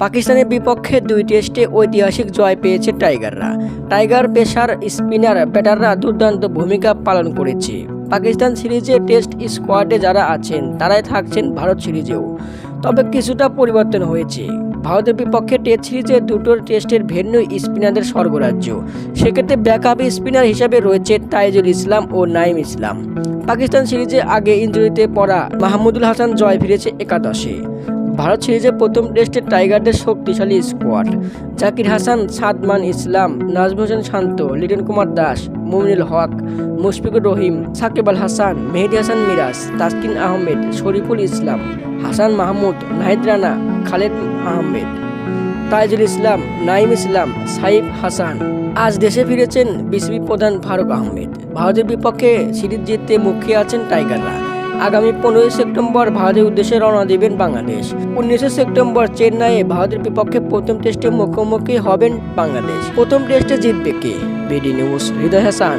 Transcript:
পাকিস্তানের বিপক্ষে 2 টেস্টে ঐতিহাসিক জয় পেয়েছে টাইগাররা। টাইগার পেসার, স্পিনার, ব্যাটাররা দুর্দান্ত ভূমিকা পালন করেছে। পাকিস্তান সিরিজে টেস্ট স্কোয়াডে যারা আছেন তারাই থাকছেন ভারত সিরিজেও। তবে কিছুটা পরিবর্তন হয়েছে। ভারতের বিপক্ষে টেস্ট সিরিজে দুটো টেস্টের ভেন্যু স্পিনারদের স্বর্গরাজ্য। সেক্ষেত্রে ব্যাকআপ স্পিনার হিসেবে রয়েছে তাইজুল ইসলাম ও নাঈম ইসলাম। পাকিস্তান সিরিজে আগে ইনজুরিতে পড়া মাহমুদুল হাসান জয় ফিরেছে একাদশে। ভারত সিরিজে প্রথম টেস্টে টাইগারদের শক্তিশালী স্কোয়াড জাকির হাসান, সাদমান ইসলাম, নাজমুল হোসেন শান্ত, লিটন কুমার দাস, মুমিনুল হক, মুশফিকুর রহিম, সাকিব আল হাসান, মেহেদী হাসান মিরাজ, তাসকিন আহমেদ, শরীফুল ইসলাম, হাসান মাহমুদ, নাহিদ রানা, খালেদ আহমেদ, তাইজুল ইসলাম, নাঈম ইসলাম, সাইফ হাসান। আজ দেশে ফিরেছেন বিসিবি প্রধান ফারুক আহমেদ। ভারতের বিপক্ষে সিরিজ জিততে মুখিয়ে আছেন টাইগাররা। আগামী 15 সেপ্টেম্বর ভারতের উদ্দেশ্যে রওনা দেবেন বাংলাদেশ। 19 সেপ্টেম্বর চেন্নাইয়ে ভারতের বিপক্ষে প্রথম টেস্টে মুখোমুখি হবেন বাংলাদেশ। প্রথম টেস্টে জিতবে কে? বিডি নিউজ, হৃদয় হাসান।